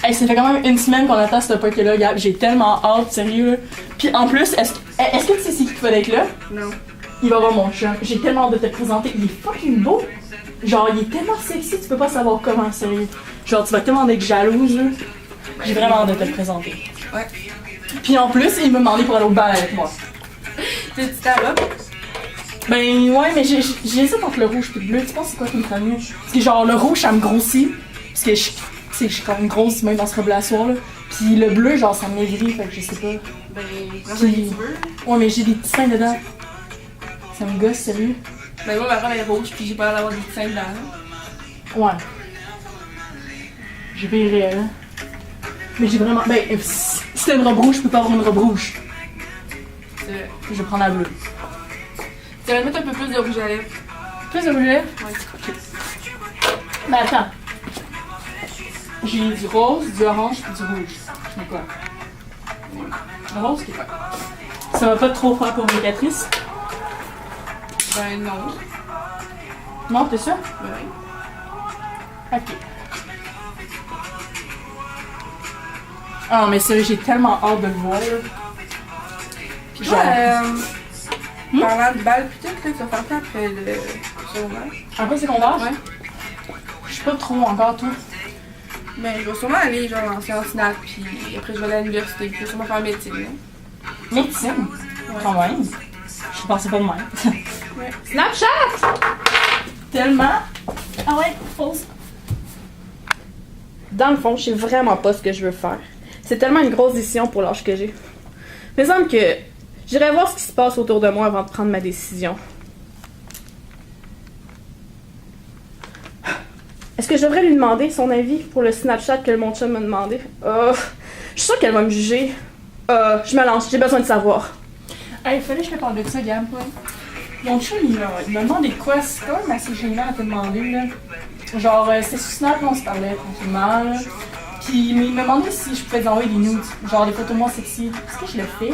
Hey, ça fait quand même une semaine qu'on attend ce poké-là, Gab. J'ai tellement hâte, sérieux. Là. Puis en plus, est-ce que tu sais c'est qui va être là? Non. Il va voir mon chum. J'ai tellement hâte de te le présenter. Il est fucking beau. Genre, il est tellement sexy, tu peux pas savoir comment, sérieux. Genre, tu vas tellement être jalouse, là. J'ai vraiment hâte de te le présenter. Ouais. Puis en plus, il m'a demandé pour aller au bal avec moi. T'es du tabac? Ben ouais, mais j'hésite entre le rouge et le bleu. Tu penses c'est quoi qui me ferait mieux? Parce que genre, le rouge, ça me grossit. Parce que je suis comme grosse même dans ce robe-là soir, là. Puis le bleu, genre, ça me maigrit, fait que je sais pas. Ben, prends ce que tu veux. Ouais, mais j'ai des petits seins dedans. Ça me gosse, sérieux. Ben, moi, ma robe est rouge, puis j'ai pas l'air d'avoir des petits seins dedans. Ouais. Je verrai, là. Mais j'ai vraiment. Ben, si c'est une robe rouge, je peux pas avoir une robe rouge. Je vais prendre la bleue. Tu vas mettre un peu plus de rouge à lèvres. Plus de rouge à lèvres? Ouais. Ok. Mais attends. J'ai du rose, du orange et du rouge. Je mets quoi? Le rose, c'est quoi? Ça va pas trop faire provocatrice? Ben, non. Non, t'es sûr? Ben, oui. Ok. Ah, mais sérieux, j'ai tellement hâte de le voir, là. Puis Genre. Parlant de balle, putain, que tu vas faire quoi après le secondaire? Après secondaire? Ouais. Je sais pas trop encore, toi. Ben, je vais sûrement aller genre en sciences nat, puis après je vais aller à l'université, puis je vais sûrement faire médecine. Là. Médecine? Ouais. Quand même. Je pensais pas de même. Ouais. Snapchat! Tellement. Ah ouais, pause. Dans le fond, je sais vraiment pas ce que je veux faire. C'est tellement une grosse décision pour l'âge que j'ai. Il me semble que j'irai voir ce qui se passe autour de moi avant de prendre ma décision. Est-ce que je devrais lui demander son avis pour le Snapchat que mon chum m'a demandé? Je suis sûre qu'elle va me juger. Je me lance, j'ai besoin de savoir. Hey, fallait que je te parle de ça, Gab. Ouais. Mon chum, il m'a demandé quoi? C'est quand même assez gênant à te demander, là. Genre, c'était sur Snap, on se parlait tranquillement, là. Puis il m'a demandé si je pouvais lui envoyer des nudes, genre des photos de moi sexy. Est-ce que je le fais?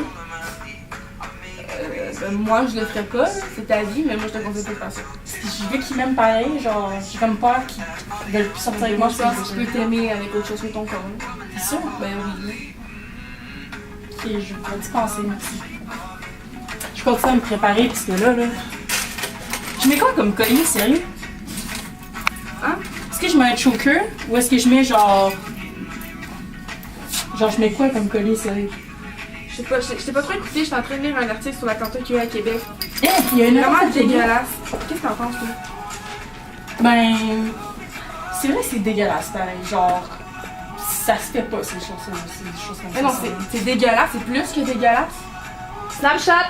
Ben, moi, je le ferais pas, là, c'est ta vie, mais moi, je te conseille pas de faire ça. Puis je veux qu'il m'aime pareil, genre, j'ai comme peur qu'il veuille plus sortir avec moi. Je pense que je peux t'aimer avec autre chose que ton corps. là. C'est sûr? Ben oui. Ok, je vais y penser, merci. Je continue à me préparer, parce que là, je mets quoi comme collier, sérieux? Hein? Est-ce que je mets un choker, ou est-ce que je mets genre... Genre, je mets quoi comme collier, sérieux? Je sais pas, je t'ai pas trop écouté, j'étais en train de lire un article sur la Canta qu'il y a à Québec. Eh, il y a une Vraiment affaire de collier. dégueulasse. Qu'est-ce que t'en penses, toi? Ben... C'est vrai que c'est dégueulasse, pareil, genre... Ça se fait pas, ces choses-là, ces choses comme ça. Mais non, c'est dégueulasse, c'est plus que dégueulasse. Snapchat!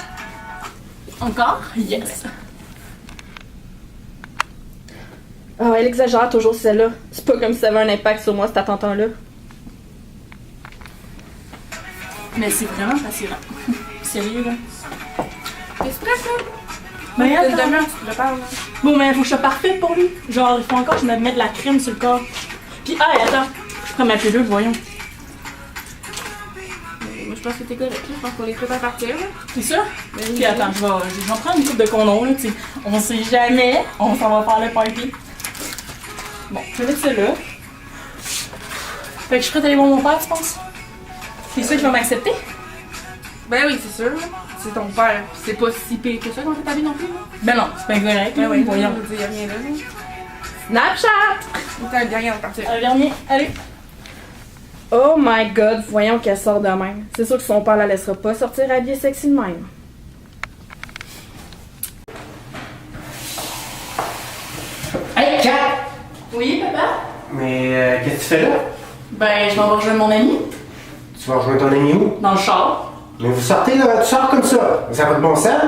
Encore? Yes! Oh, elle exagère toujours celle-là. C'est pas comme si ça avait un impact sur moi, cet attentat-là. Mais c'est vraiment passionnant. Sérieux, là. T'es prête, là? Ben, Une attends. demi-heure, tu te prépares, là. Bon, mais faut que je sois parfaite pour lui. Genre, il faut encore que je me mette de la crème sur le corps. Puis, ah, attends. Je prends ma pilule, voyons. Moi, je pense que t'es correct, là. Je pense qu'on est prêt à partir, là. C'est ça? Ben, Puis, attends, je vais prendre une coupe de condom, là, tu sais. On sait jamais. On s'en va faire le party. Bon, je vais mettre ça là. Fait que je suis prête à aller voir mon père, tu penses? C'est sûr qu'il va m'accepter? Ben oui, c'est sûr, là. C'est ton père. Pis c'est pas si pire que ça quand t'es habillé non plus, là. Ben non, c'est bien correct, là, Ben oui, voyons. je veux dire, rien là, là. Snapchat! T'as un dernier à partir. Un dernier, allez. Oh my god, voyons qu'elle sort de même. C'est sûr que son père la laissera pas sortir habillée sexy de même. Hey, Kat! Oui, papa? Mais qu'est-ce que tu fais là? Ben, je vais rejoindre mon ami, Tu vas rejoindre ton ami où? dans le char. Mais vous sortez là, tu sors comme ça. Ça n'a pas de bon sens?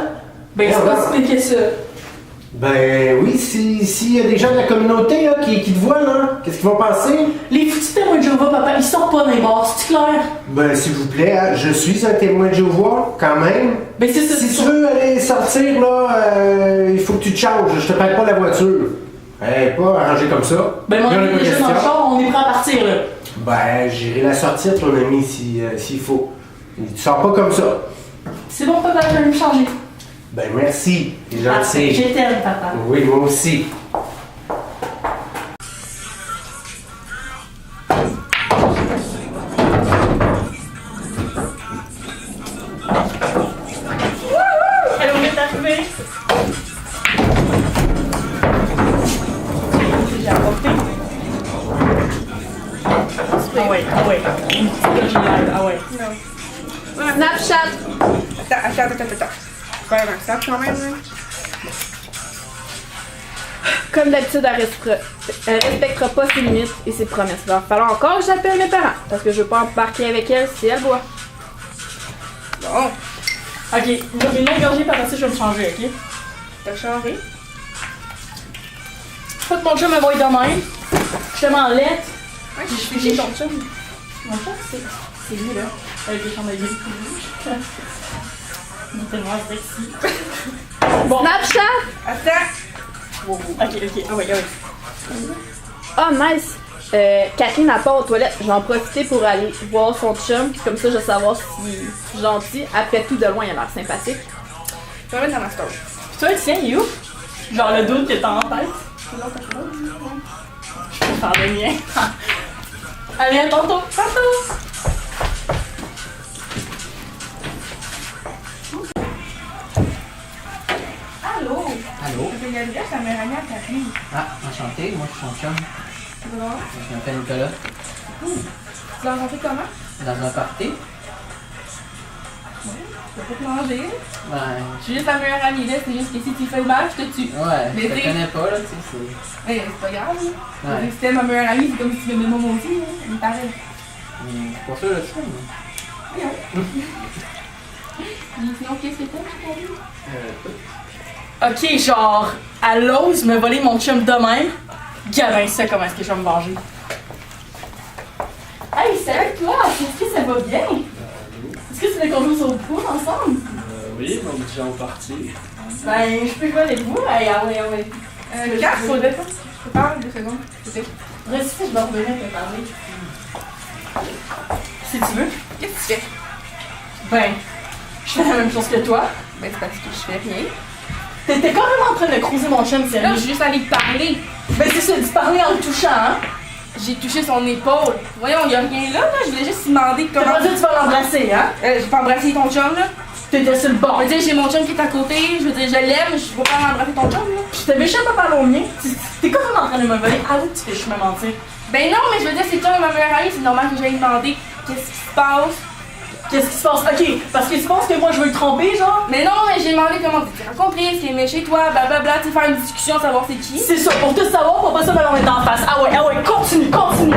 Ben, c'est Non, pas si pire que ça. Ben oui, s'il y a des gens de la communauté là, qui te voient, là, qu'est-ce qu'ils vont penser? Les foutus témoins de Jéhovah, papa, ils sortent pas dans les bars, c'est clair? Ben s'il vous plaît, hein, je suis un témoin de Jéhovah, quand même. Ben, c'est ça, Si c'est tu veux aller sortir, là, il faut que tu te changes. Je te prête pas la voiture. Hey, pas arrangé comme ça. Ben, mon Il y en a ami pas est juste dans le question. char, on est prêt à partir, là. Ben, j'irai la sortir, ton ami, s'il faut. Tu sors pas comme ça. C'est bon, papa, je vais me changer. Ben merci, t'es Ah, gentil. je t'aime, papa. Oui, moi aussi. Ah ouais, ah ouais. Une petite géniale, ah ouais. Snapchat! Attends. Faire un snap quand même, là. Comme d'habitude, elle respectera pas ses limites et ses promesses. Il va falloir encore que j'appelle mes parents parce que je veux pas embarquer avec elle si elle boit. Bon, Ok, j'ai une engorgée, par après ça, je vais me changer, ok? t'as changé. Faut que mon chum me voie de même. Je te m'en lettre. Ouais, J'ai ton chum. Mon chum, c'est lui, là. Avec les chambres de gris. Il est tellement sexy. Bon. Snapchat! Attends. Ok, ah ouais, ah ouais. Oh, nice! Kathleen n'a pas aux toilettes. Je vais en profiter pour aller voir son chum. Comme ça, je vais savoir s'il est gentil. Après tout, de loin, il a l'air sympathique. Je vais mettre dans ma story. Pis toi, le tien, il est où? Genre le doute que t'as en tête? Je peux faire le mien. Allez, à tantôt! Tantôt! Allô? Allô? Je m'appelle Gabrielle, c'est ma meilleure amie à Catherine. Ah, enchanté, moi je suis son chum. C'est bon? Je m'appelle Nicolas. Tu l'as rencontré comment? Dans un party? Tu peux pas te manger. Ben. Je suis juste ta meilleure amie, là. C'est juste que si tu fais le mal, je te tue. Ouais, Mais je te t'es- connais pas là, tu sais, c'est. Mais c'est pas grave, là. Ouais. Si c'était ma meilleure amie, c'est comme si tu m'aimais moi aussi, là. On est pareil. Je suis pas sûr de ça, mais. Sinon, qu'est-ce que t'as, je Ok, genre, elle ose me voler mon chum de même. Gavin, ça, comment est-ce que je vais me venger? Hey, salut toi! Est-ce que ça va bien? Est-ce que tu veux qu'on joue au pool ensemble? Oui, on est déjà en partie. Ben, je peux jouer avec vous. Hey, ah ouais, ah ouais. Le gars, faudrait pas. Je te parle 2 secondes. Peut-être. Reste ici, je vais revenir te parler. Si tu veux. Qu'est-ce que tu fais? Ben, je fais la même chose que toi. Ben, c'est parce que je fais rien. T'étais carrément en train de cruiser mon chum, Là, sérieux. je suis juste allée te parler. Ben, c'est ça, tu parlais en le touchant, hein? J'ai touché son épaule. Voyons, y a rien là, là. Je voulais juste lui demander T'as comment. pas dit que tu vas l'embrasser, hein? J'ai pas embrassé ton chum, là. T'étais sur le bord. Je veux dire, j'ai mon chum qui est à côté. Je veux dire, je l'aime. Je vais pas embrasser ton chum, là. Je t'avais jamais pas parlé au mien. T'es carrément en train de me voler. Ah oui, tu fais, je me mentir. Ben non, mais je veux dire, c'est toi ma meilleure amie. C'est normal que j'aille demander qu'est-ce qui se passe. Qu'est-ce qui se passe? Ok, parce que tu penses que moi je veux le tromper, genre? Mais non, mais j'ai demandé comment tu t'es rencontré, ce qu'il aimait chez toi, blablabla. Tu sais, faire une discussion, savoir c'est qui. C'est ça, pour tout savoir, pour pas ça me le mettre en face. Ah ouais, continue, continue.